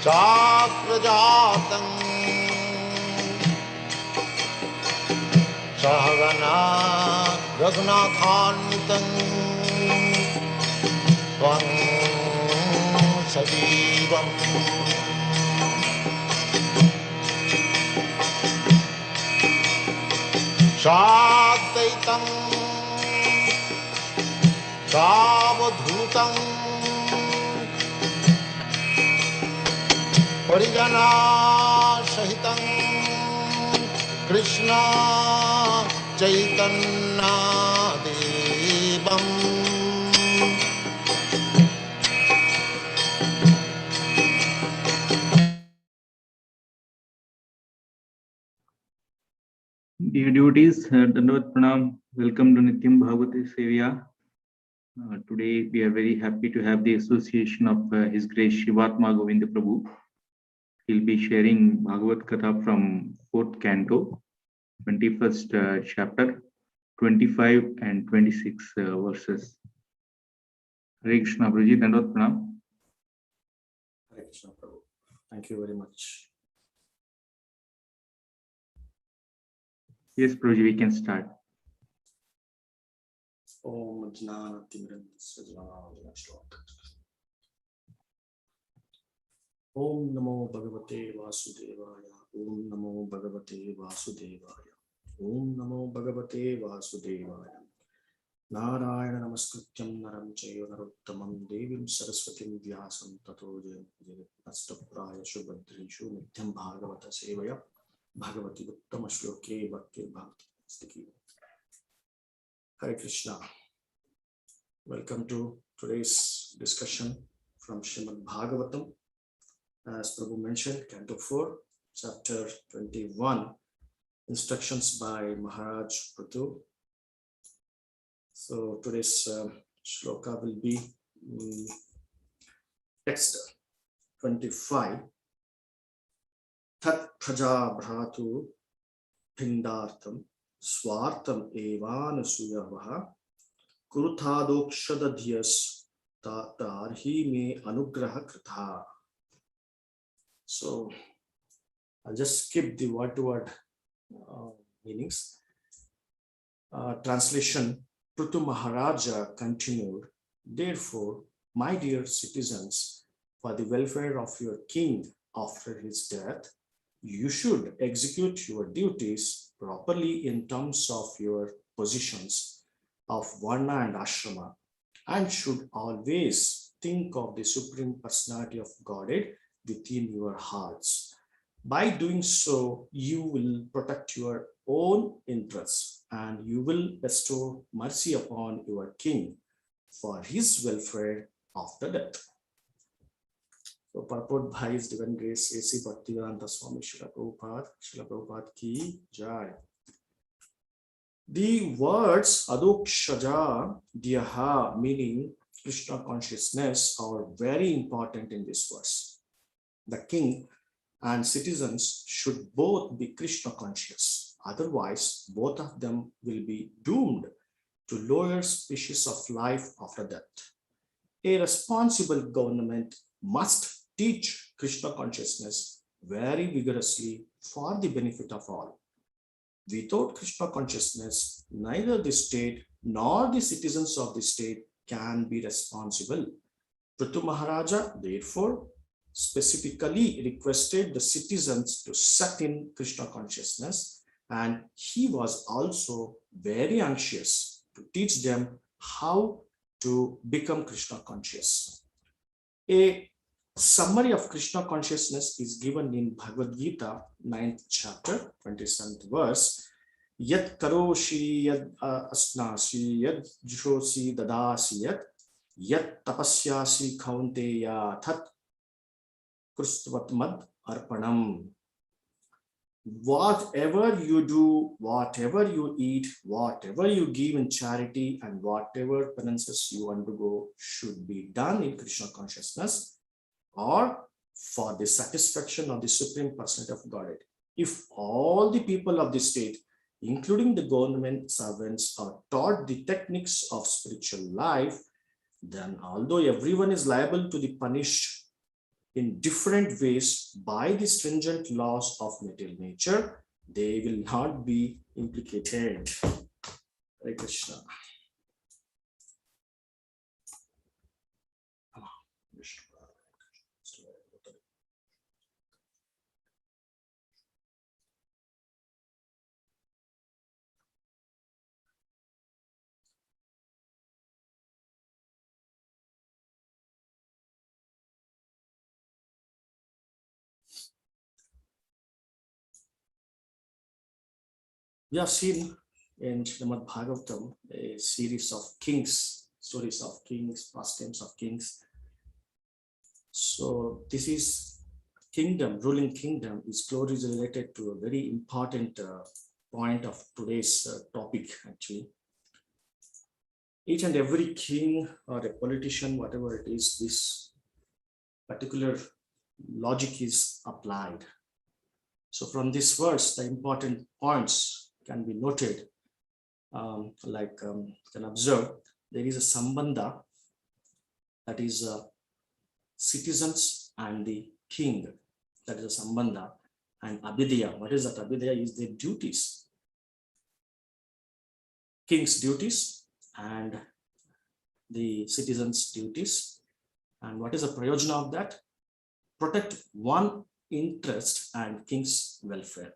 Chakrajatam Sahagana Raghunathanvitam Tvam Sajivam Sadvaitam Savadhutam Parijana Sahitam Krishna Chaitanya Devam Dear devotees, Dandavat Pranam. Welcome to Nityam Bhagavati Sevya. Today we are very happy to have the association of His Grace Sivatma Govinda Prabhu. He'll be sharing Bhagavad Katha from 4th canto, 21st chapter, 25 and 26 verses. Hare Krishna Prabhuji, Dandavat Pranam. Hare Krishna Prabhu. Thank you very much. Yes, Prabhuji, we can start. Om Jnana Timirandasya Jnana Shlok. Om Namo Bhagavate Vasudevaya. Om Namo Bhagavate Vasudevaya. Om Namo Bhagavate Vasudevaya. Narayana Namaskrityam Naram Chaiva Narottamam Devim Saraswatim Vyasam Tato Nastapraya Shubhadrishu Nityam Bhagavata Sevaya Bhagavati Uttama Shloke Bhakti Bhakti Stiki. Hare Krishna. Welcome to today's discussion from Srimad Bhagavatam. As Prabhu mentioned, Canto 4, Chapter 21, instructions by Mahārāja Pṛthu. So today's shloka will be text 25. Tat praja bhratu pindartam swartam evanasuyavaha kurthadokshadadhyas tarhi me anugraha kritha. So I'll just skip the word-to-word meanings. Translation. Pṛthu Mahārāja continued, therefore, my dear citizens, for the welfare of your king after his death, you should execute your duties properly in terms of your positions of Varna and Ashrama, and should always think of the Supreme Personality of Godhead within your hearts. By doing so, you will protect your own interests and you will bestow mercy upon your king for his welfare after death. So, purport by His Divine Grace A.C. Bhaktivedanta Swami Srila Prabhupada ki Jai. The words Adokshaja Dhyaha, meaning Krishna consciousness, are very important in this verse. The king and citizens should both be Krishna conscious. Otherwise, both of them will be doomed to lower species of life after death. A responsible government must teach Krishna consciousness very vigorously for the benefit of all. Without Krishna consciousness, neither the state nor the citizens of the state can be responsible. Pṛthu Mahārāja, therefore, specifically requested the citizens to set in Krishna consciousness, and he was also very anxious to teach them how to become Krishna conscious. A summary of Krishna consciousness is given in Bhagavad Gita, 9th chapter, 27th verse. Yat karoshi yad asnasi yad jushosi dadasi yat tapasyasi kaunteya that Kristavatmad arpanam. Whatever you do, whatever you eat, whatever you give in charity, and whatever penances you undergo should be done in Krishna consciousness or for the satisfaction of the Supreme Personality of Godhead. If all the people of the state, including the government servants, are taught the techniques of spiritual life, then although everyone is liable to be punished in different ways by the stringent laws of material nature, they will not be implicated. Hare Krishna. We have seen in Srimad Bhagavatam a series of kings, stories of kings, pastimes of kings. So this is kingdom, ruling kingdom is closely related to a very important point of today's topic actually. Each and every king or a politician, whatever it is, this particular logic is applied. So from this verse, the important points can be noted, can observe, there is a sambandha, that is citizens and the king, that is a sambandha, and abhidaya. What is that? Abhidaya is their duties. King's duties and the citizens' duties. And what is the prayojana of that? Protect one interest and king's welfare.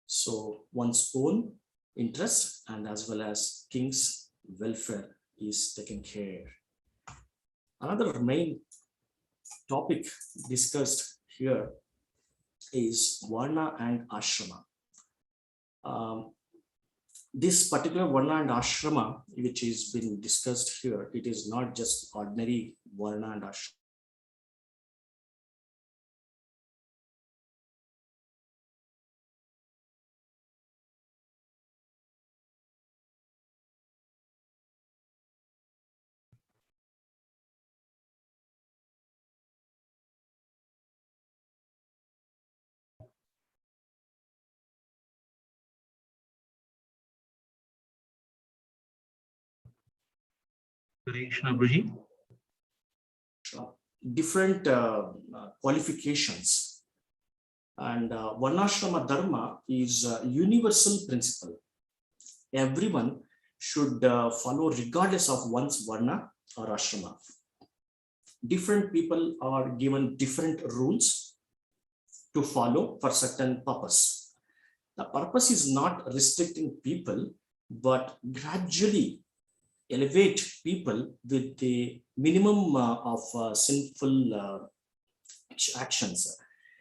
So one's own interest and as well as king's welfare is taken care. Another main topic discussed here is Varna and Ashrama. This particular Varna and Ashrama, which is being discussed here, it is not just ordinary Varna and Ashrama. Krishna Prabhuji. Different qualifications, and Varnashrama Dharma is a universal principle. Everyone should follow regardless of one's Varna or Ashrama. Different people are given different rules to follow for certain purpose. The purpose is not restricting people, but gradually elevate people with the minimum of sinful actions.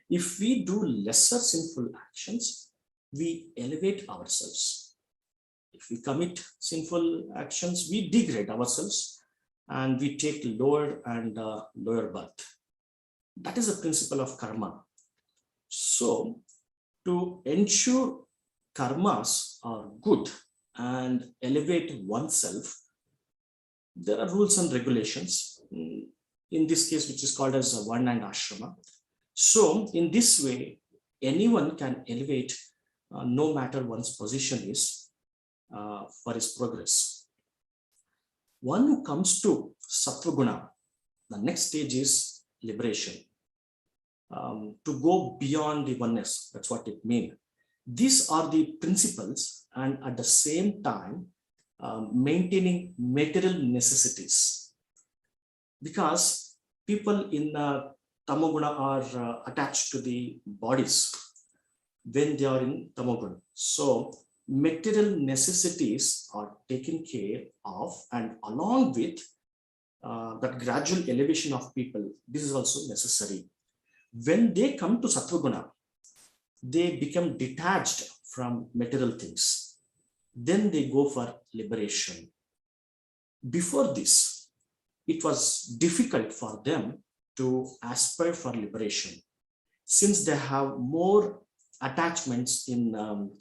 If we do lesser sinful actions, we elevate ourselves. If we commit sinful actions, we degrade ourselves and we take lower and lower birth. That is the principle of karma. So to ensure karmas are good and elevate oneself, there are rules and regulations, in this case, which is called as Varna and Ashrama. So in this way, anyone can elevate no matter one's position is for his progress. One who comes to Sattva Guna, the next stage is liberation. To go beyond the oneness, that's what it means. These are the principles, and at the same time, maintaining material necessities, because people in Tamoguna are attached to the bodies when they are in Tamoguna. So material necessities are taken care of, and along with that gradual elevation of people, this is also necessary. When they come to Sattva-guna, they become detached from material things. Then they go for liberation. Before this, it was difficult for them to aspire for liberation, since they have more attachments in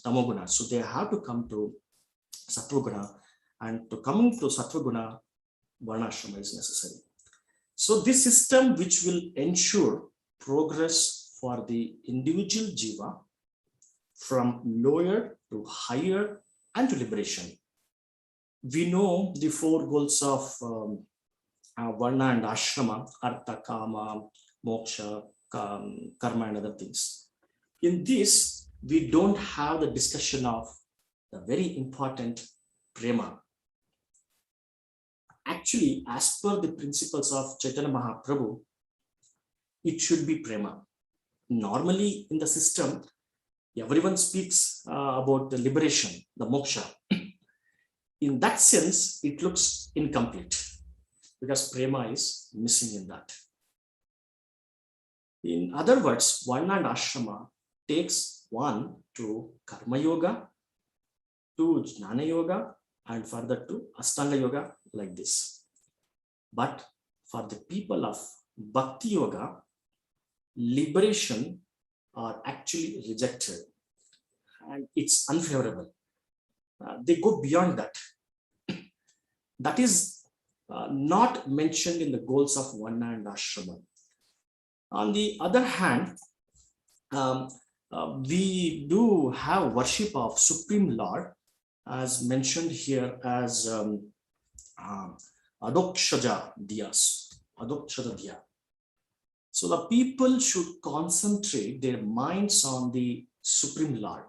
Tamoguna. So they have to come to Sattva-guna, and to come to Sattva-guna, Varnashrama is necessary. So this system, which will ensure progress for the individual jiva from lower to higher and to liberation. We know the four goals of varna and ashrama, artha, kama, moksha, karma, and other things. In this, we don't have the discussion of the very important prema. Actually, as per the principles of Chaitanya Mahaprabhu, it should be prema. Normally in the system, everyone speaks about the liberation, the moksha. In that sense, it looks incomplete because prema is missing in that. In other words, varna and ashrama takes one to karma yoga, to jnana yoga, and further to ashtanga yoga, like this. But for the people of bhakti yoga, liberation are actually rejected and it's unfavorable. They go beyond that. That is not mentioned in the goals of varna and ashrama. On the other hand, we do have worship of Supreme Lord, as mentioned here as Adokshaja Diyas, Adokshaja Diya. So the people should concentrate their minds on the Supreme Lord.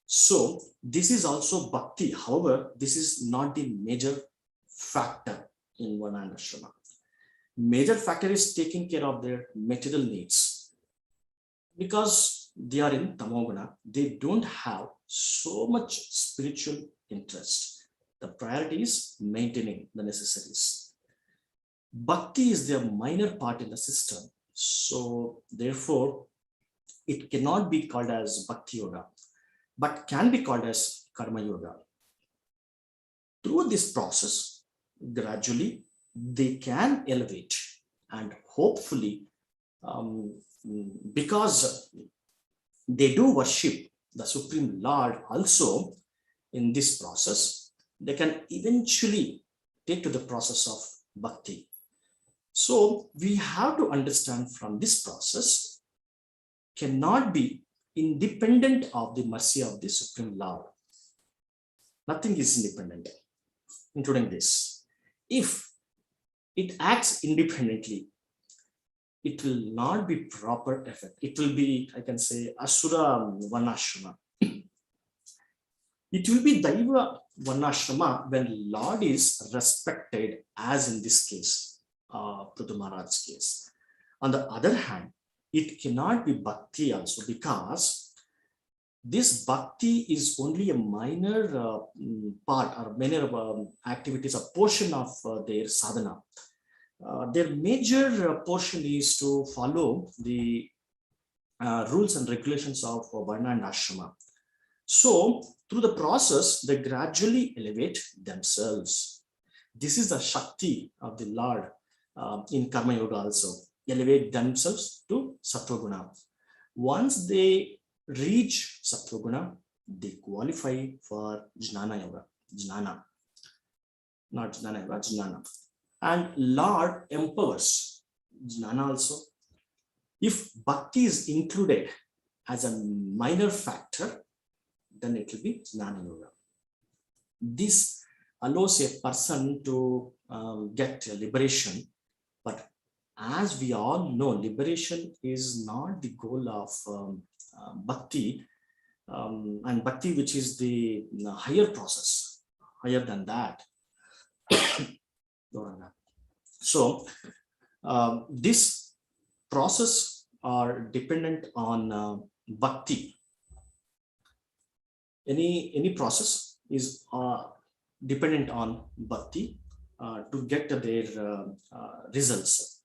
So this is also bhakti. However, this is not the major factor in varna and ashrama. Major factor is taking care of their material needs. Because they are in tamoguna, they don't have so much spiritual interest. The priority is maintaining the necessaries. Bhakti is their minor part in the system. So therefore, it cannot be called as bhakti yoga, but can be called as karma yoga. Through this process, gradually, they can elevate, and hopefully, because they do worship the Supreme Lord also in this process, they can eventually take to the process of bhakti. So we have to understand from this process cannot be independent of the mercy of the Supreme Lord. Nothing is independent, including this. If it acts independently, it will not be proper effect. It will be, I can say, Asura Varnashrama. It will be Daiva Varnashrama when Lord is respected, as in this case, Pṛthu Mahārāja's case. On the other hand, it cannot be bhakti also, because this bhakti is only a minor part or minor activities, a portion of their sadhana. Their major portion is to follow the rules and regulations of varna and ashrama. So through the process, they gradually elevate themselves. This is the Shakti of the Lord in Karma Yoga also. Elevate themselves to Sattva-guna. Once they reach Sattva-guna, they qualify for Jnana Yoga. Jnana. Not Jnana Yoga, Jnana. And Lord empowers Jnana also. If Bhakti is included as a minor factor, then it will be Jnana Yoga. This allows a person to get liberation, but as we all know, liberation is not the goal of bhakti, and bhakti, which is the higher process, higher than that. So this process are dependent on bhakti. Any process is dependent on bhakti to get their results.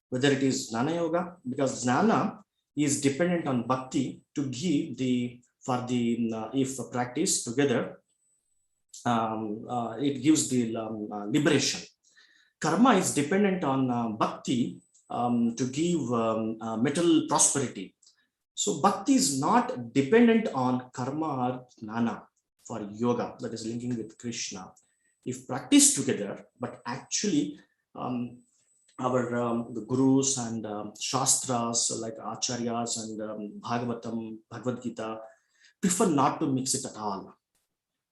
Whether it is Jnana Yoga, because Jnana is dependent on bhakti to give the, for the, if practice together, it gives the liberation. Karma is dependent on bhakti to give material prosperity. So bhakti is not dependent on karma or jnana for yoga, that is linking with Krishna. If practiced together, but actually our the gurus and shastras like acharyas and Bhagavatam, Bhagavad Gita prefer not to mix it at all.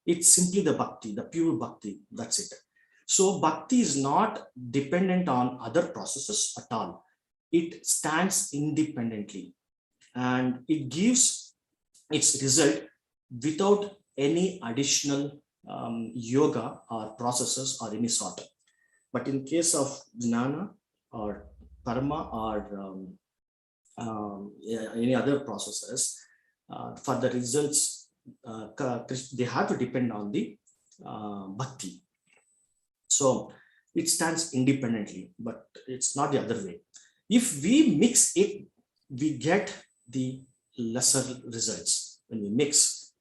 It's simply the bhakti, the pure bhakti, that's it. So bhakti is not dependent on other processes at all. It stands independently and it gives its result without any additional yoga or processes or any sort. But in case of jnana or karma or any other processes, for the results, they have to depend on the bhakti. So it stands independently, but it's not the other way. If we mix it, we get the lesser results. When we mix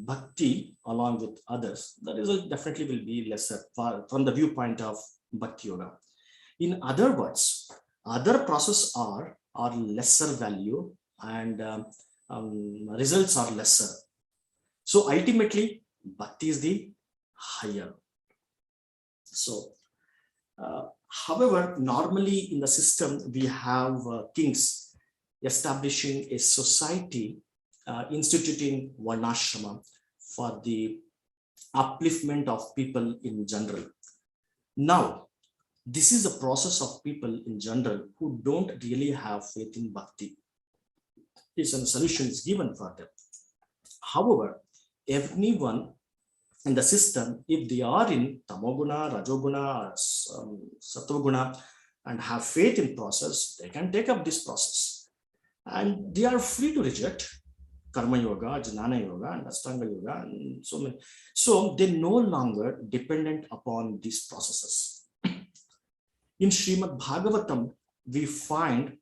bhakti along with others, the result definitely will be lesser from the viewpoint of bhakti yoga. In other words, other processes are lesser value and results are lesser. So ultimately, bhakti is the higher. So, however, normally in the system, we have kings establishing a society, instituting varnashrama for the upliftment of people in general. Now, this is a process of people in general who don't really have faith in bhakti. It's a solution is given for them. However, anyone in the system, if they are in tamoguna, rajoguna, or sattoguna and have faith in process, they can take up this process. And they are free to reject karma yoga, jnana yoga, and ashtanga yoga, and so many. So they're no longer dependent upon these processes. In Srimad Bhagavatam, we find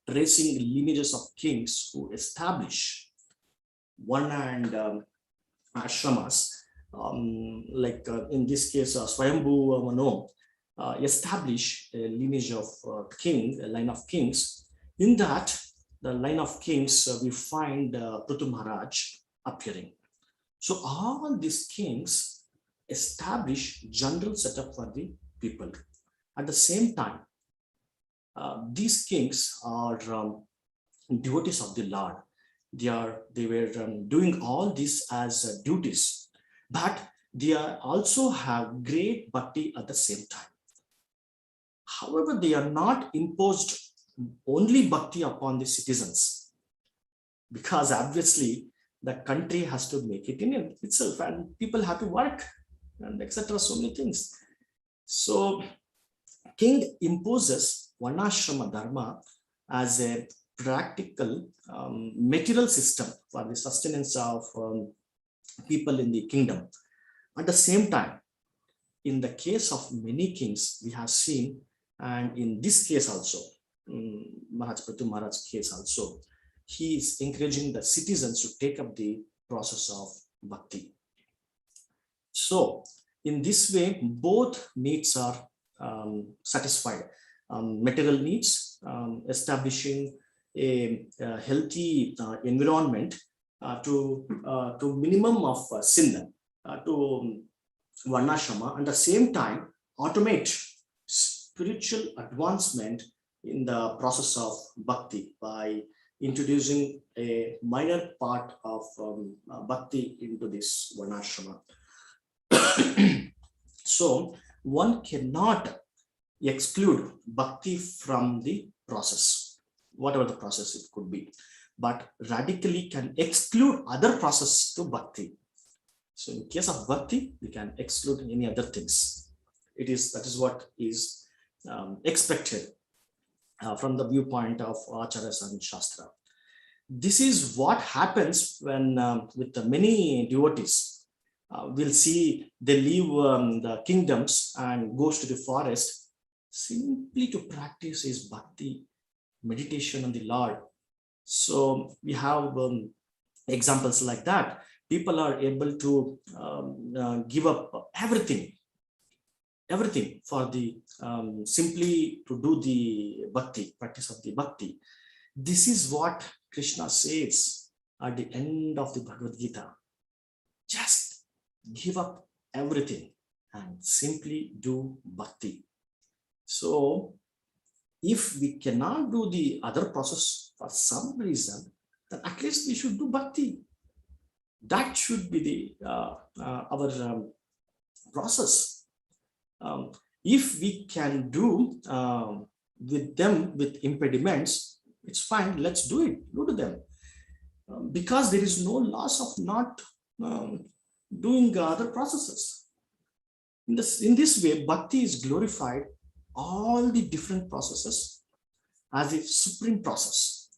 tracing lineages of kings who establish varna and ashramas. In this case, Swayambhu Mano establish a lineage of a line of kings. In that, the line of kings, we find Pṛthu Mahārāja appearing. So all these kings establish general setup for the people. At the same time, these kings are devotees of the Lord. They were doing all this as duties, but they also have great bhakti at the same time. However, they are not imposed only bhakti upon the citizens, because obviously the country has to make it in itself and people have to work and etc. So many things. So king imposes varnashrama dharma as a practical material system for the sustenance of people in the kingdom. At the same time, in the case of many kings, we have seen, and in this case also, Pṛthu Mahārāja's case also, he is encouraging the citizens to take up the process of bhakti. So in this way, both needs are satisfied. Material needs, establishing a healthy environment to minimum of sin, to varnashrama, and at the same time automate spiritual advancement in the process of bhakti by introducing a minor part of bhakti into this varnashrama. So one cannot exclude bhakti from the process, whatever the process it could be, but radically can exclude other process to bhakti. So in case of bhakti, we can exclude any other things. That is what is expected from the viewpoint of acharyas and shastra. This is what happens when with the many devotees. We'll see they leave the kingdoms and goes to the forest simply to practice his bhakti, meditation on the Lord. So we have examples like that. People are able to give up everything for the simply to do the bhakti, practice of the bhakti. This is what Krishna says at the end of the Bhagavad Gita. Just give up everything and simply do bhakti. So if we cannot do the other process for some reason, then at least we should do bhakti. That should be the our process. If we can do with them with impediments, it's fine. Let's do it. Do to them. Because there is no loss of not doing other processes. In this way, bhakti is glorified all the different processes as a supreme process,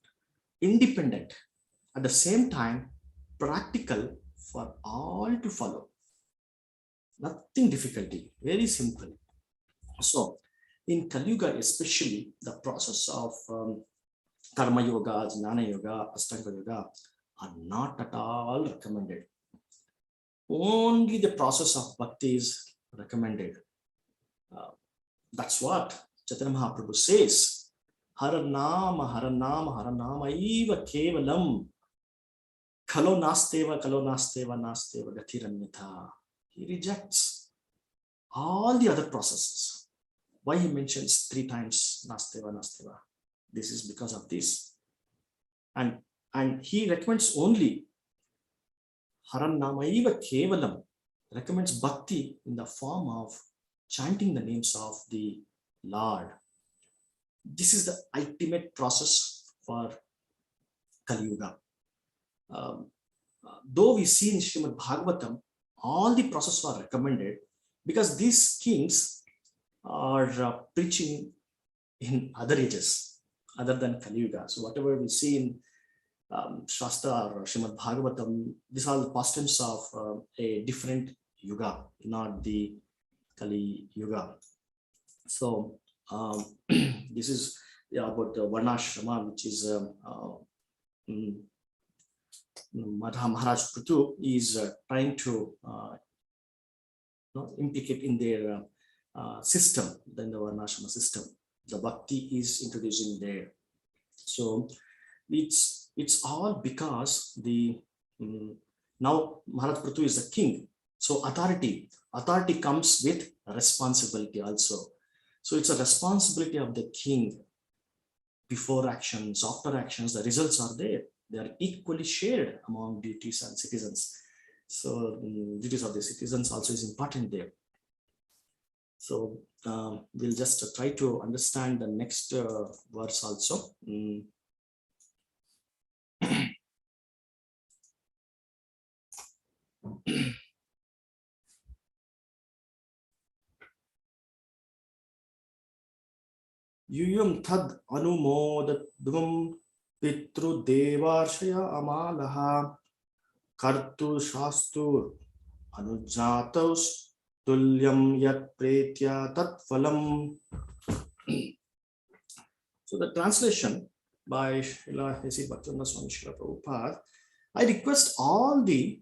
independent, at the same time practical for all to follow. Nothing difficulty, very simple. So in Kali Yuga, especially, the process of Karma Yoga, Jnana Yoga, Ashtanga Yoga are not at all recommended. Only the process of bhakti is recommended. That's what Chaitanya Mahaprabhu says. Haranama, Haranama, Haranama eva kevalam. Kalo nasteva, nasteva gatiranyatha. He rejects all the other processes. Why he mentions 3 times nasteva, nasteva? This is because of this. And he recommends only Haranama eva kevalam, recommends bhakti in the form of chanting the names of the Lord. This is the ultimate process for Kali Yuga. Though we see in Srimad Bhagavatam, all the processes are recommended because these kings are preaching in other ages other than Kali Yuga. So whatever we see in Shastra or Srimad Bhagavatam, these are the pastimes of a different yuga, not the Kali Yuga. So this is about the Varnashrama, which is Mahārāja Pṛthu is trying to implicate in their system, then the Varnashrama system. The bhakti is introducing there. So it's all because the now Mahārāja Pṛthu is a king. So authority comes with responsibility also. So it's a responsibility of the king. Before actions, after actions, the results are there. They are equally shared among deities and citizens. So duties of the citizens also is important there. So we'll just try to understand the next verse also. Yuyum tad anumodadvam pitru devarshaya amalaha kartu shastur anujatos tulyam yat pretya tatphalam. So the translation by Srila Hesi Bhaktivinoda Swami Srila Prabhupada, I request all the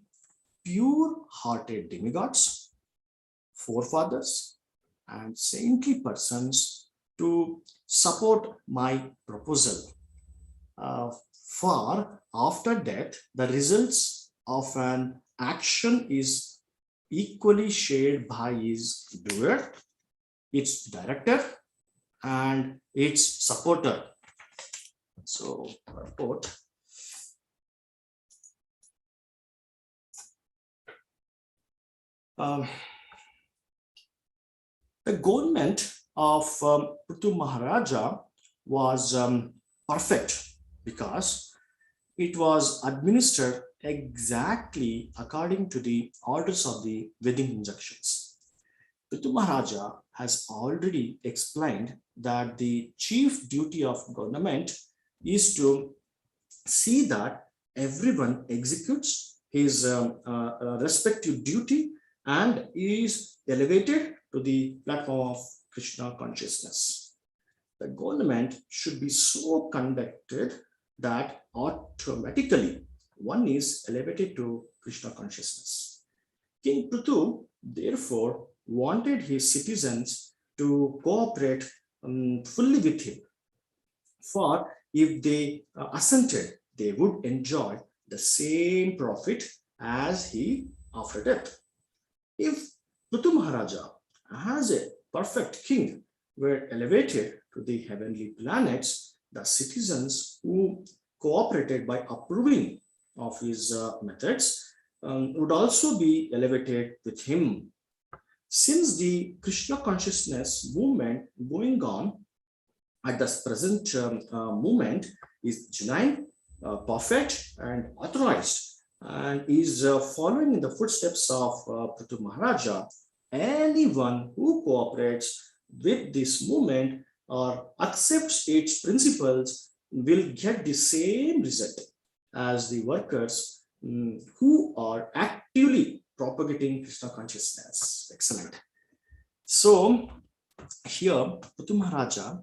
pure-hearted demigods, forefathers, and saintly persons to support my proposal. For after death, the results of an action is equally shared by its doer, its director, and its supporter. So, report. The government of Pṛthu Mahārāja was perfect because it was administered exactly according to the orders of the Vedic injunctions. Pṛthu Mahārāja has already explained that the chief duty of government is to see that everyone executes his respective duty and is elevated to the platform of Krishna consciousness. The government should be so conducted that automatically one is elevated to Krishna consciousness. King Pṛthu therefore wanted his citizens to cooperate fully with him. For if they assented, they would enjoy the same profit as he after death. If Pṛthu Mahārāja as a perfect king were elevated to the heavenly planets, the citizens who cooperated by approving of his methods would also be elevated with him. since the Krishna consciousness movement going on at the present moment is genuine, perfect, and authorized, and is following in the footsteps of Pṛthu Mahārāja, anyone who cooperates with this movement or accepts its principles will get the same result as the workers who are actively propagating Krishna consciousness. Excellent. So here, Pṛthu Mahārāja,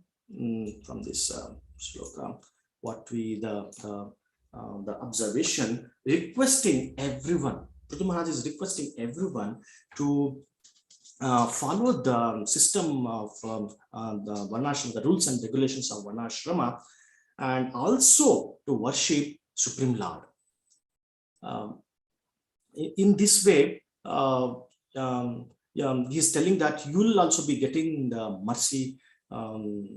from this shloka, what we the observation requesting everyone. Pṛthu Mahārāja is requesting everyone to follow the system of the Varnashrama, the rules and regulations of Varnashrama, and also to worship Supreme Lord. In this way, he is telling that you will also be getting the mercy, to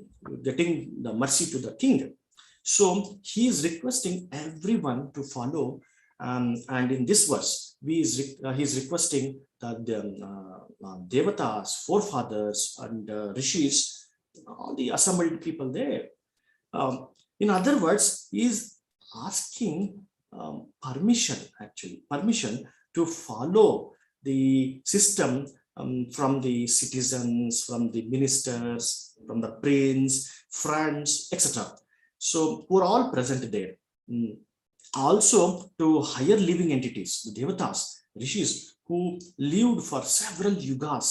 the king. So he is requesting everyone to follow, and in this verse, he is requesting that the devatas, forefathers, and rishis, all the assembled people there. In other words, he is asking permission to follow the system from the citizens, from the ministers, from the prince, friends, etc. So who are all present there. Also to higher living entities, the devatas, rishis, who lived for several yuga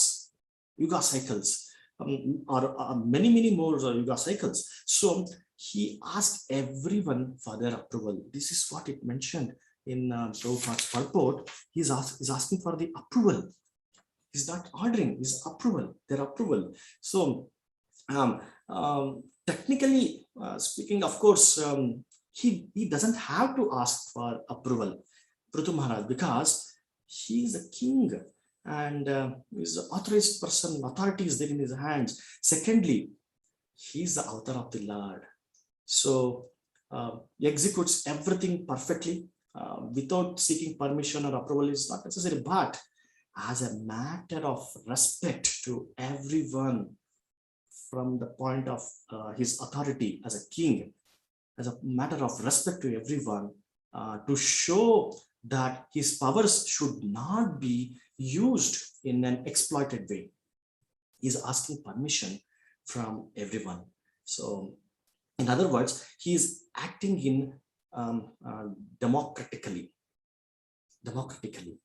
cycles, or many more yuga cycles. So he asked everyone for their approval. This is what it mentioned in Prabhupada's purport. He's asking for the approval. He's not ordering, his approval, their approval. So technically speaking, of course, he doesn't have to ask for approval, Pṛthu Mahārāja, because he is a king and is an authorized person, authority is there in his hands. Secondly, he is the avatar of the Lord. So he executes everything perfectly without seeking permission or approval is not necessary, but as a matter of respect to everyone from the point of his authority as a king, as a matter of respect to everyone, to show that his powers should not be used in an exploited way. He is asking permission from everyone. So in other words, he is acting in democratically,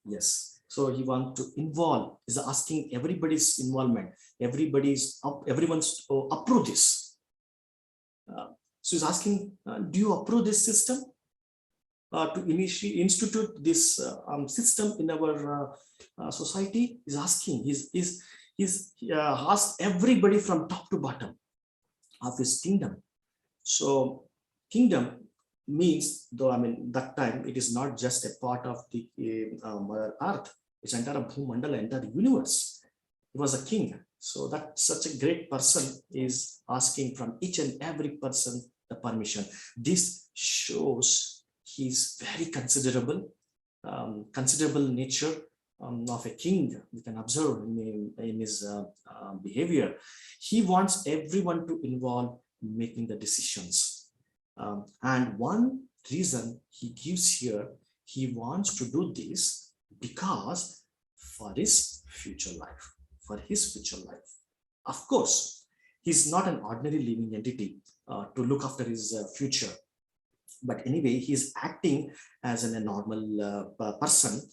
yes. So he wants to involve, is asking everybody's involvement, everyone's to approve this. So he's asking, do you approve this system? To institute this system in our society? He's asking, he's asked everybody from top to bottom of his kingdom. So kingdom means, though, I mean, that time it is not just a part of the Mother Earth, it's entire Bhumandala, entire universe. He was a king. So that such a great person is asking from each and every person the permission. This shows he's very considerable nature of a king. We can observe in his behavior. He wants everyone to involve in making the decisions. And one reason he gives here, he wants to do this because for his future life, Of course, he's not an ordinary living entity to look after his future. But anyway, he's acting as a normal person,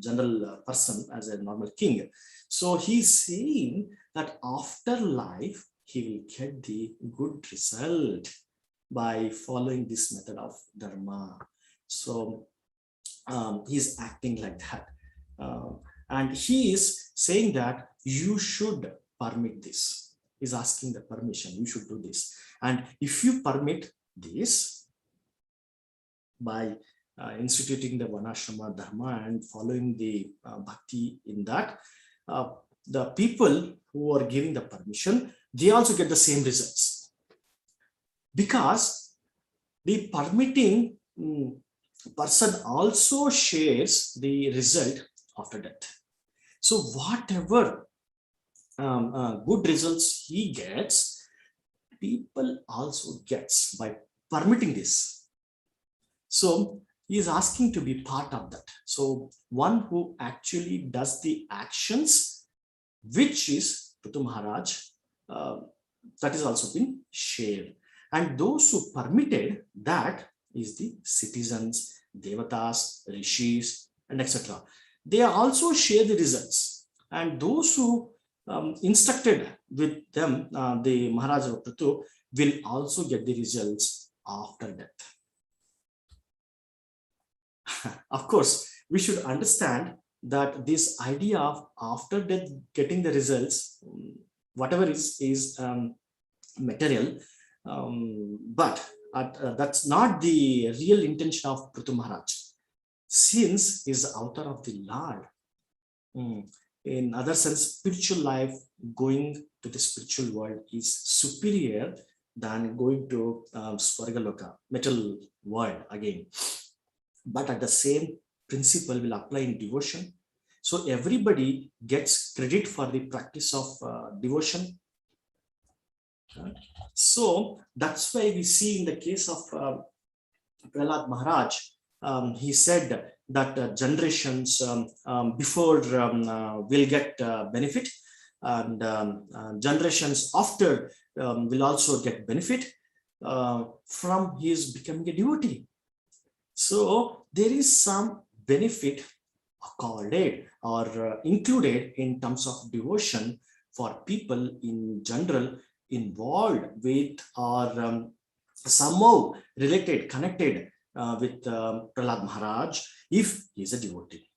general person, as a normal king. So he's saying that after life, he will get the good result by following this method of dharma. So he's acting like that. And he is saying that you should permit this. He's asking the permission, you should do this. And if you permit this by instituting the Varnashrama dharma and following the bhakti in that, the people who are giving the permission, they also get the same results. Because the permitting person also shares the result after death. So whatever good results he gets, people also gets by permitting this. So he is asking to be part of that. So one who actually does the actions, which is Pṛthu Mahārāja, that is also been shared. And those who permitted that is the citizens, devatas, rishis, and etc. They also share the results. And those who instructed with them, the Mahārāja Pṛthu, will also get the results after death. Of course, we should understand that this idea of after death getting the results, whatever is material, but that's not the real intention of Pṛthu Mahārāja, since he is the author of the Lord. In other sense, spiritual life, going to the spiritual world is superior than going to Swargaloka, metal world again. But at the same principle will apply in devotion. So everybody gets credit for the practice of devotion. So that's why we see in the case of Prahlad Maharaj, he said that generations before will get benefit, and generations after will also get benefit from his becoming a devotee. So there is some benefit accorded or included in terms of devotion for people in general involved with or somehow related, connected with Prahlad Maharaj if he is a devotee.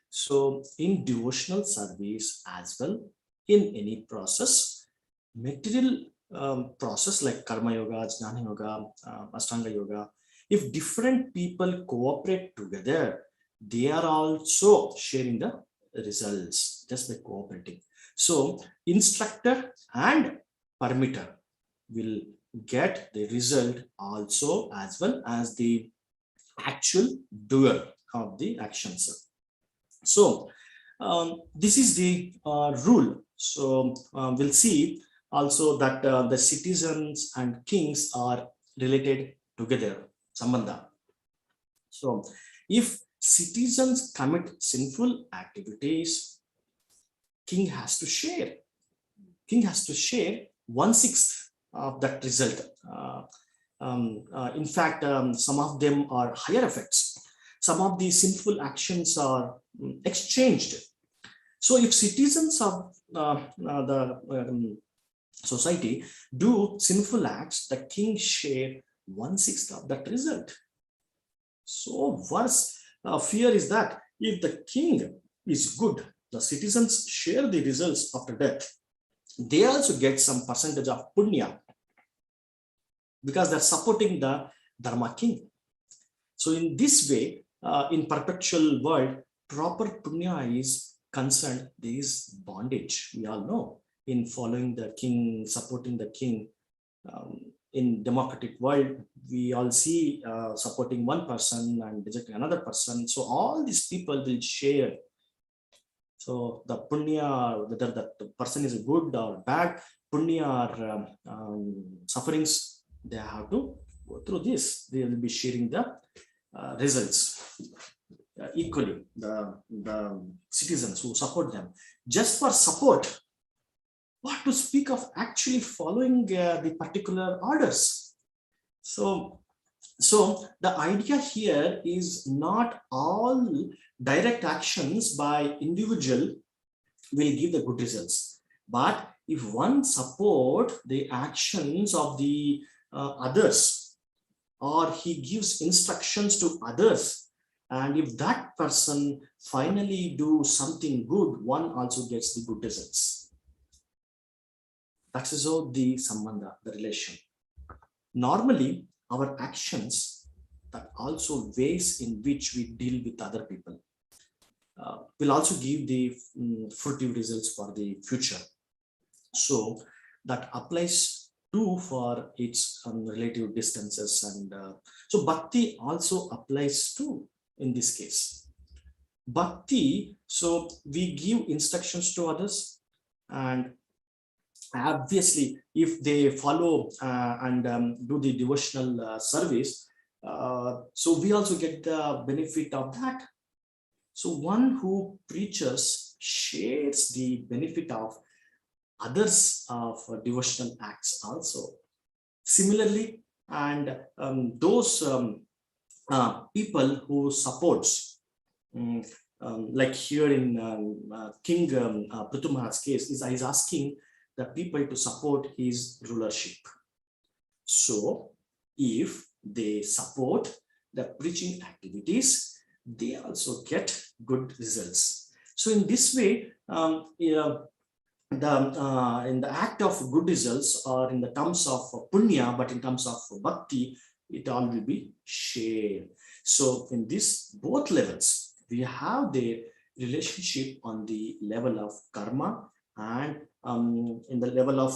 So in devotional service as well, in any process, material process like Karma Yoga, Jnana Yoga, Ashtanga Yoga, if different people cooperate together, they are also sharing the results just by cooperating. So instructor and permitter will get the result also, as well as the actual doer of the actions. So this is the rule. So we'll see also that the citizens and kings are related together, sambandha. So if citizens commit sinful activities, king has to share. King has to share 1/6 of that result. In fact, some of them are higher effects. Some of the sinful actions are exchanged. So if citizens of the society do sinful acts, the king share 1/6 of that result. So worse fear is that if the king is good, the citizens share the results after death. They also get some percentage of punya because they're supporting the Dharma king. So in this way, in perpetual world, proper punya is concerned, there is bondage. We all know in following the king, supporting the king. In democratic world, we all see supporting one person and rejecting another person. So all these people will share. So the punya, whether that person is good or bad, punya or sufferings, they have to go through this. They will be sharing the results equally. The citizens who support them, just for support, what to speak of actually following the particular orders. So the idea here is not all direct actions by individual will give the good results, but if one support the actions of the others, or he gives instructions to others, and if that person finally do something good, one also gets the good results. That is how the sambandha, the relation. Normally, our actions, that also ways in which we deal with other people, will also give the fruitive results for the future. So that applies too for its relative distances, and so bhakti also applies too in this case. Bhakti, so we give instructions to others, and obviously if they follow and do the devotional service, so we also get the benefit of that. So one who preaches shares the benefit of others of devotional acts also. Similarly, and those people who supports, like here in King Pṛthu Maharaj's case, is asking the people to support his rulership. So if they support the preaching activities, they also get good results. So in this way, in the act of good results, or in the terms of punya, but in terms of bhakti, it all will be shared. So in this both levels, we have the relationship on the level of karma, and in the level of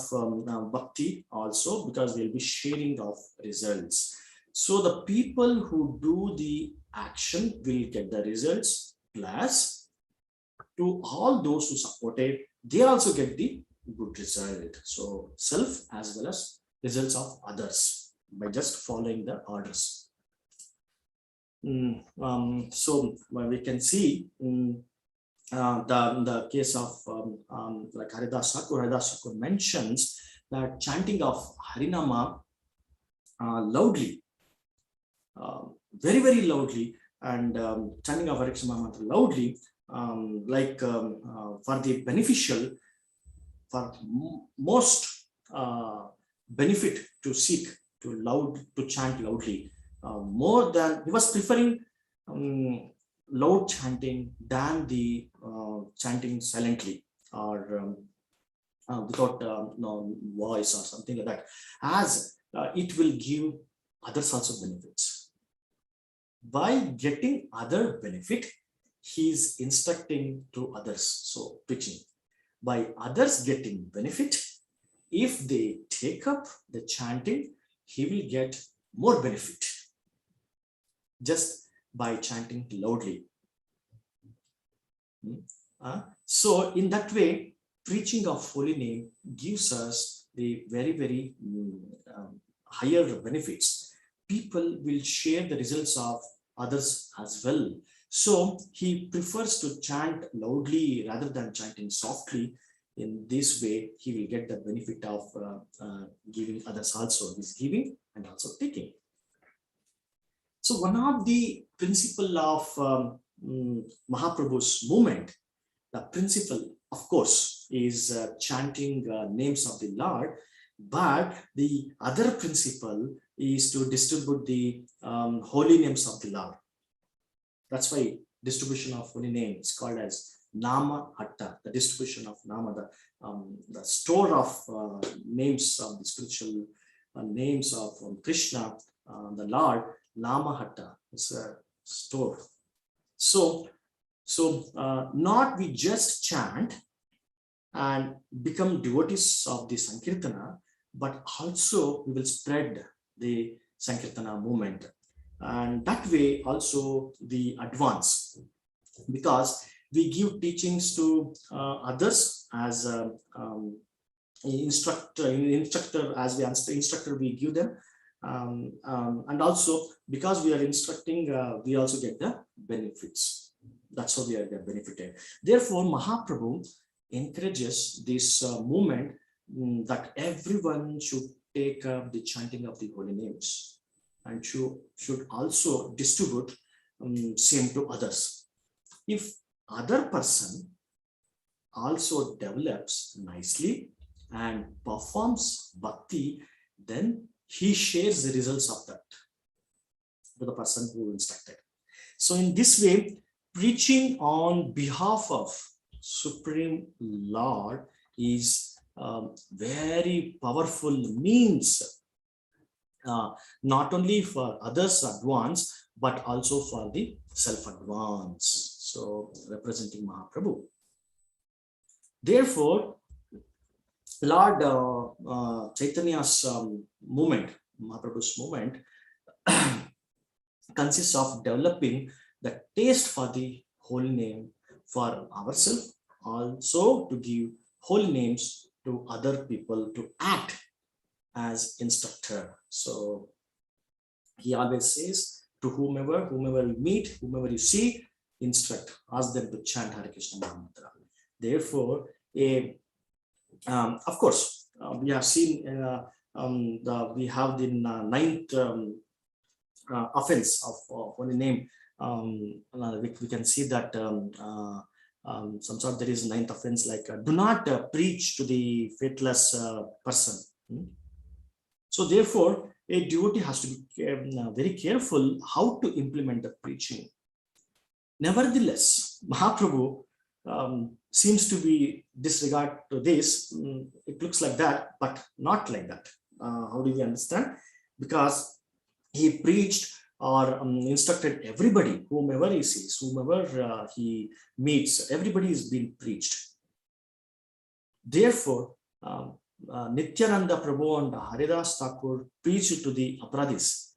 bhakti also, because they'll be sharing of results. So the people who do the action will get the results, plus to all those who supported, they also get the good result. So self as well as results of others by just following the orders. So we can see the case of like Haridas Thakur mentions that chanting of Harinama loudly, very, very loudly, and chanting of Hare Krishna mantra loudly, for the beneficial, for most benefit to seek to chant loudly, more than he was preferring loud chanting than the chanting silently, or without no voice or something like that, as it will give others also benefits. By getting other benefit, he is instructing to others, so preaching. By others getting benefit, if they take up the chanting, he will get more benefit just by chanting loudly. So in that way, preaching of holy name gives us the very, very higher benefits. People will share the results of others as well. So he prefers to chant loudly rather than chanting softly. In this way, he will get the benefit of giving others also. He's giving and also taking. So one of the principle of Mahaprabhu's movement, the principle, of course, is chanting names of the Lord, but the other principle is to distribute the holy names of the Lord. That's why distribution of holy name is called as Nama Hatta, the distribution of Nama, the store of names of the spiritual names of Krishna, the Lord. Nama Hatta is a store. So not we just chant and become devotees of the Sankirtana, but also we will spread the Sankirtana movement. And that way also we advance, because we give teachings to others as instructor, as the instructor we give them, and also because we are instructing, we also get the benefits. That's how we are benefited. Therefore, Mahaprabhu encourages this movement that everyone should take up the chanting of the holy names, and should also distribute same to others. If other person also develops nicely and performs bhakti, then he shares the results of that to the person who instructed. So in this way, preaching on behalf of Supreme Lord is very powerful means, not only for others advance, but also for the self-advance. So representing Mahaprabhu. Therefore, Lord Chaitanya's movement, Mahaprabhu's movement, consists of developing the taste for the holy name for ourselves, also to give holy names to other people to act as instructor. So he always says to whomever you meet, whomever you see, instruct, ask them to chant Hare Krishna Mahamantra. Therefore, of course, we have seen we have the ninth offense of holy name. We can see that some sort there is a ninth offense, like do not preach to the faithless person. So therefore, a devotee has to be very careful how to implement the preaching. Nevertheless, Mahaprabhu seems to be disregard to this. It looks like that, but not like that. How do we understand? Because he preached or instructed everybody, whomever he sees, whomever he meets, everybody is being preached. Therefore, Nityananda Prabhu and Haridas Thakur preached to the Aparadhis.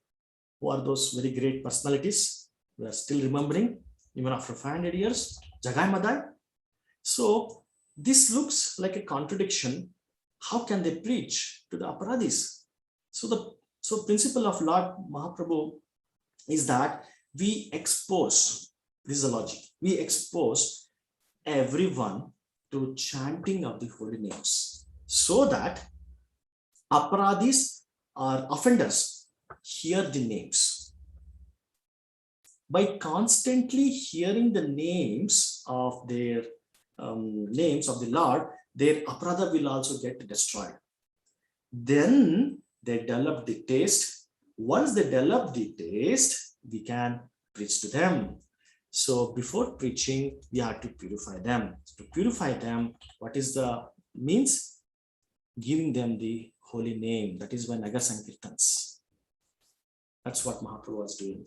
Who are those very great personalities? We are still remembering, even after 500 years, Jagai Madai. So this looks like a contradiction. How can they preach to the Aparadhis? So principle of Lord Mahaprabhu is that we expose, this is the logic, we expose everyone to chanting of the holy names, so that Aparadhis or offenders hear the names. By constantly hearing the names of their names of the Lord, their aparadha will also get destroyed. Then they develop the taste. Once they develop the taste, we can preach to them. So before preaching, we have to purify them. To purify them, what is the means? Giving them the holy name. That is why Nagar Sankirtans. That's what Mahaprabhu was doing.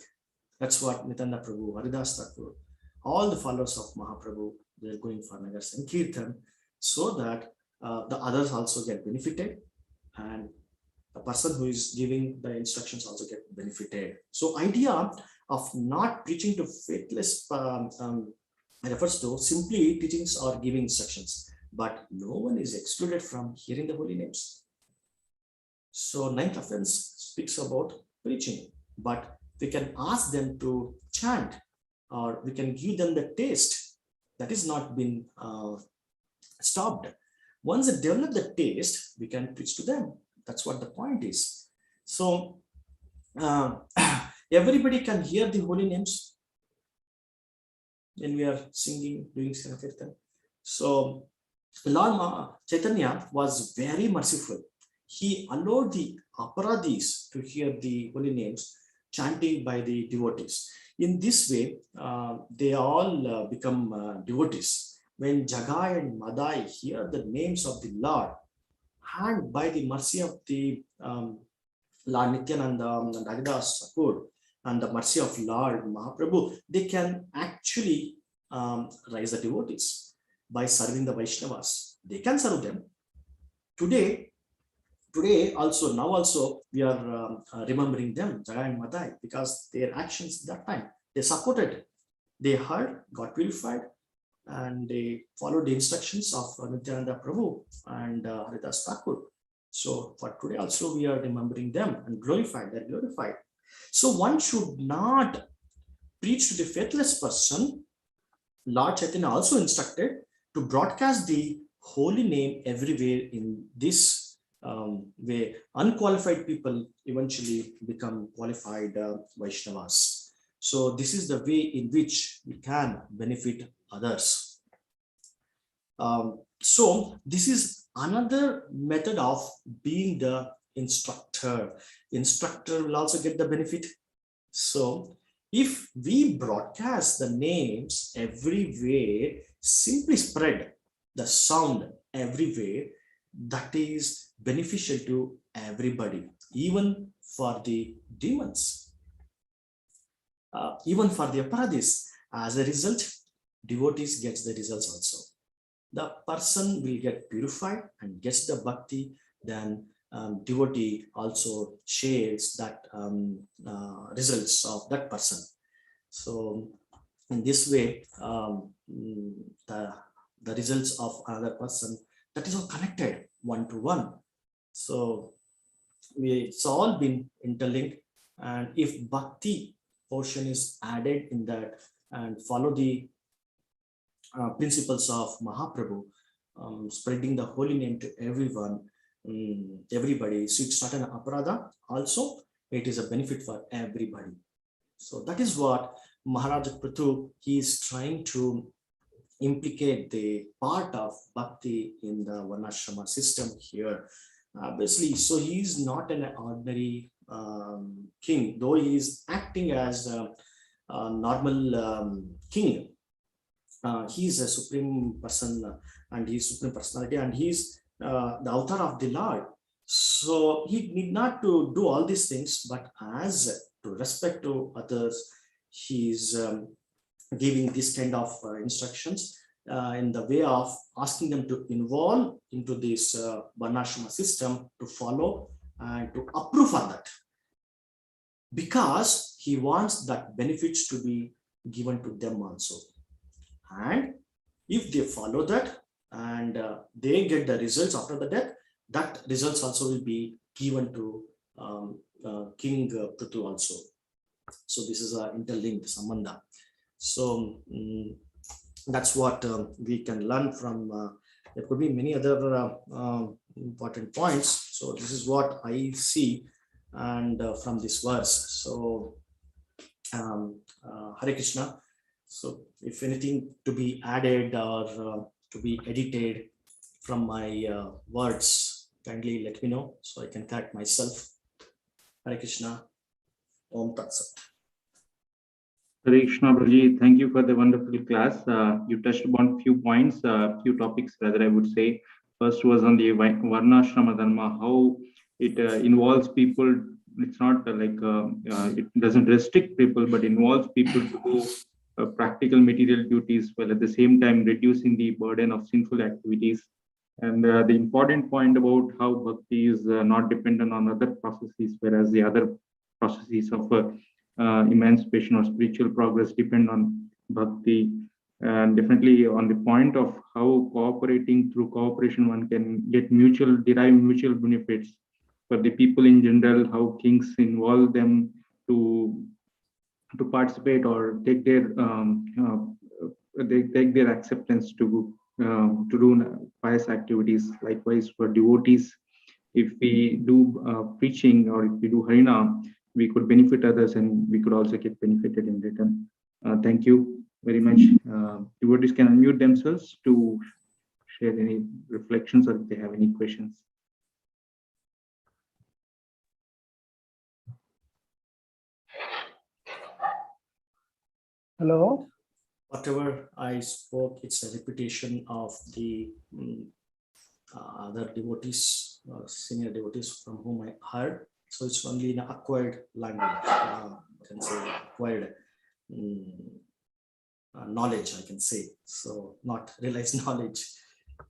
That's what Nityananda Prabhu, Haridas Thakur, all the followers of Mahaprabhu, they're going for Nagar Sankirtan, so that the others also get benefited, and the person who is giving the instructions also get benefited. So idea of not preaching to faithless refers to simply teachings or giving instructions, but no one is excluded from hearing the holy names. So ninth offense speaks about preaching, but we can ask them to chant, or we can give them the taste. That is not been stopped. Once they develop the taste, we can preach to them. That's what the point is. So everybody can hear the holy names when we are singing, doing Sankirtan. So Lord Chaitanya was very merciful. He allowed the Aparadhis to hear the holy names chanting by the devotees. In this way, they all become devotees. When Jagai and Madai hear the names of the Lord, and by the mercy of the Lord Nityananda and Haridas Thakur, and the mercy of Lord Mahaprabhu, they can actually raise the devotees by serving the Vaishnavas. They can serve them. Today also, now also, we are remembering them, Jagai and Madai, because their actions that time, they supported, they heard, got purified, and they followed the instructions of Nityananda Prabhu and Haridas Thakur. So for today also, we are remembering them and glorified, they're glorified. So one should not preach to the faithless person. Lord Chaitanya also instructed to broadcast the holy name everywhere in this way. Unqualified people eventually become qualified Vaishnavas. So this is the way in which we can benefit others. So this is another method of being the instructor. Instructor will also get the benefit. So if we broadcast the names everywhere, simply spread the sound everywhere, that is beneficial to everybody, even for the demons, even for the Aparadhis. As a result, devotees gets the results also. The person will get purified and gets the bhakti, then devotee also shares that results of that person. So In this way, the results of another person, that is all connected one to one. So it's all been interlinked, and if bhakti portion is added in that and follow the principles of Mahaprabhu, spreading the holy name to everyone, everybody, so it's not an aparadha, also it is a benefit for everybody. So that is what Mahārāja Pṛthu, he is trying to implicate the part of bhakti in the varnashrama system here. Obviously, so he is not an ordinary king, though he is acting as a normal king. He is a supreme person, and he is supreme personality, and he is the avatar of the Lord. So he need not to do all these things, but as to respect to others, he is giving this kind of instructions in the way of asking them to involve into this varnashrama system, to follow and to approve of that, because he wants that benefits to be given to them also. And if they follow that and they get the results after the death, that results also will be given to King Pṛthu also. So this is a interlinked sambandha. So that's what we can learn from. There could be many other important points. So this is what I see and from this verse. So Hare Krishna. So if anything to be added or to be edited from my words, kindly let me know so I can correct myself. Hare Krishna. Om Tat Sat. Hare Krishna, Prabhuji. Thank you for the wonderful class. You touched upon few points, few topics rather, I would say. First was on the Varnashrama Dharma, how it involves people. It's not it doesn't restrict people, but involves people to do practical material duties, while at the same time reducing the burden of sinful activities. And the important point about how bhakti is not dependent on other processes, whereas the other processes of emancipation or spiritual progress depend on bhakti. And definitely on the point of how cooperating through cooperation one can get derive mutual benefits for the people in general, how kings involve them to participate or take their they take their acceptance to do pious activities. Likewise for devotees, if we do preaching or if we do Harinam, we could benefit others and we could also get benefited in return. Thank you very much. Devotees can unmute themselves to share any reflections or if they have any questions. Hello. Whatever I spoke, it's a repetition of the other devotees, senior devotees from whom I heard. So it's only an acquired language, I can say acquired knowledge, I can say. So not realized knowledge.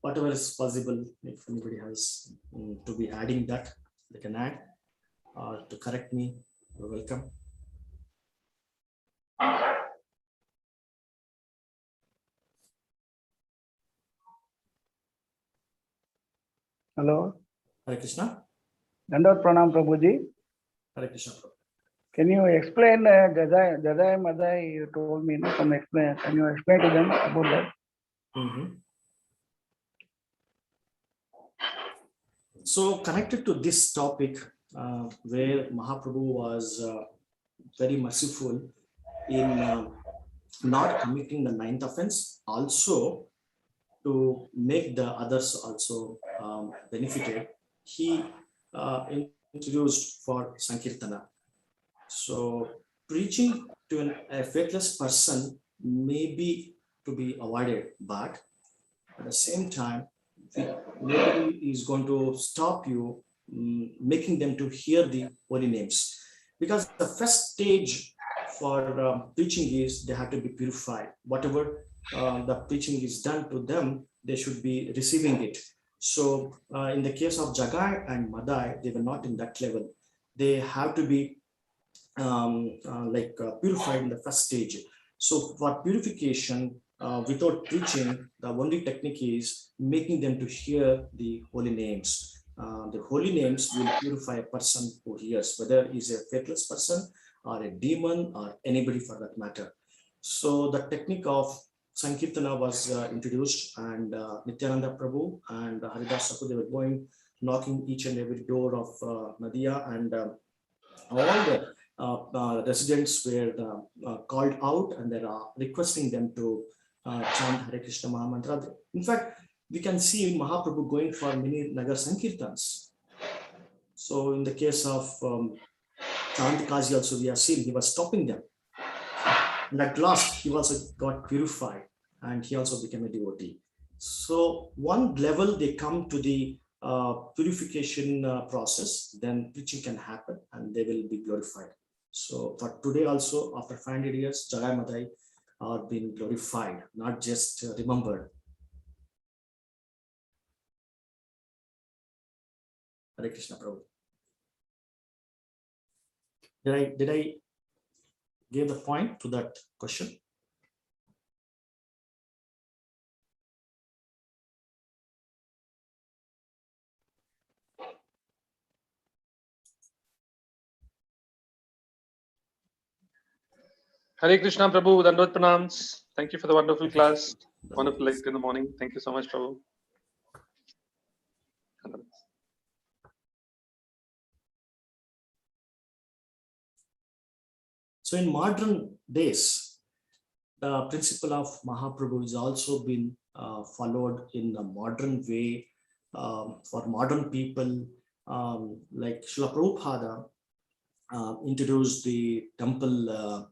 Whatever is possible, if anybody has to be adding that, they can add or to correct me, you're welcome. Hello. Hare Krishna. Dandot Pranam Prabhuji. Hare Krishna. Prabhu. Can you explain Jadai Madai? You told me, no? Can you explain to them about that? So connected to this topic, where Mahaprabhu was very merciful in not committing the ninth offense, also to make the others also benefited, he introduced for Sankirtana. So preaching to a faithless person may be to be avoided, but at the same time, nobody is going to stop you making them to hear the holy names, because the first stage for preaching is they have to be purified. Whatever the preaching is done to them, they should be receiving it. So in the case of Jagai and Madai, they were not in that level. They have to be purified in the first stage. So for purification, without preaching, the only technique is making them to hear the holy names. The holy names will purify a person who hears, whether he's a faithless person or a demon or anybody for that matter. So the technique of Sankirtana was introduced, and Nityananda Prabhu and Haridas Saku, they were going, knocking each and every door of Nadia, and all the residents were called out, and they are requesting them to chant Hare Krishna Mahamantra. In fact, we can see Mahaprabhu going for many Nagar Sankirtans. So in the case of Chantikaji also, we have seen he was stopping them. And at last, he also got purified, and he also became a devotee. So one level they come to the purification process, then preaching can happen, and they will be glorified. So for today also, after 500 years, Jagai Madai are being glorified, not just remembered. Hare Krishna, Prabhu. Did I give the point to that question? Hare Krishna, Prabhu. Dandot pranams. Thank you for the wonderful class. Wonderful lecture in the morning. Thank you so much, Prabhu. So in modern days, the principle of Mahaprabhu is also been followed in a modern way for modern people. Like Srila Prabhupada introduced the temple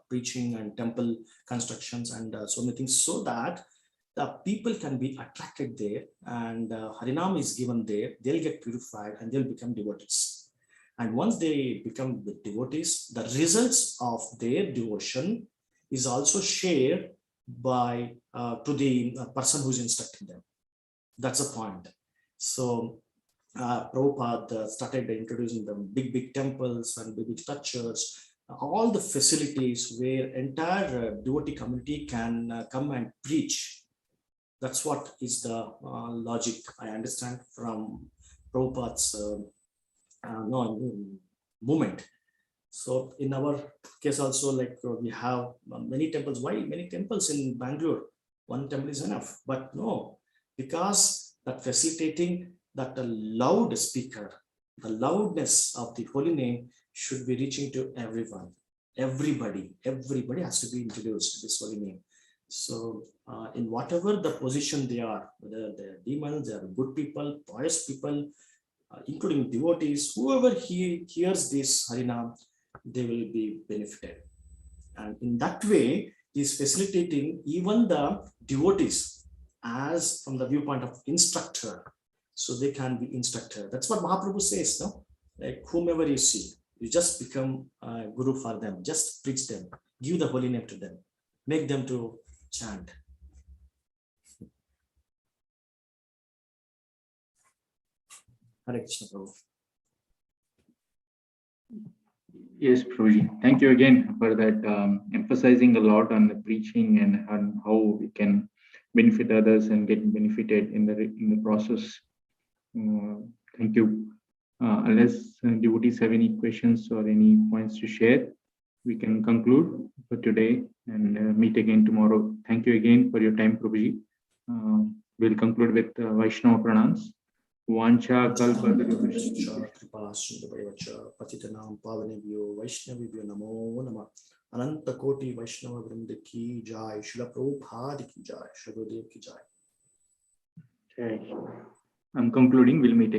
preaching and temple constructions and so many things, so that the people can be attracted there, and Harinam is given there, they'll get purified and they'll become devotees. And once they become the devotees, the results of their devotion is also shared by to the person who's instructing them. That's the point. So Prabhupada started introducing them big temples and big structures, all the facilities where entire devotee community can come and preach. That's what is the logic I understand from Prabhupada's movement. So in our case also, like we have many temples. Why many temples in Bangalore? One temple is enough, but no, because that facilitating that a loud speaker, the loudness of the holy name should be reaching to everyone. Everybody has to be introduced to this holy name. So in whatever the position they are, whether they're demons, they are good people, pious people, including devotees, whoever hears this Harinam, they will be benefited. And in that way, is facilitating even the devotees as from the viewpoint of instructor. So they can be instructor. That's what Mahaprabhu says, no? Like whomever you see, you just become a guru for them, just preach them, give the holy name to them, make them to chant. Hare Krishna, Prabhu. Yes, Prabhuji. Thank you again for that, emphasizing a lot on the preaching and on how we can benefit others and get benefited in the process. Thank you. Unless devotees have any questions or any points to share, we can conclude for today and meet again tomorrow. Thank you again for your time, Prabhuji. We'll conclude with Vaishnava pranams. Vancha kalpadurubhasya Patitanam pavanebhyo Vaishnavibhyo namo namah. Ananta Koti Vaishnava Vrinda ki jai, Srila Prabhupada ki jai, Shri Gurudev ki jai. Okay. I'm concluding. We'll meet again.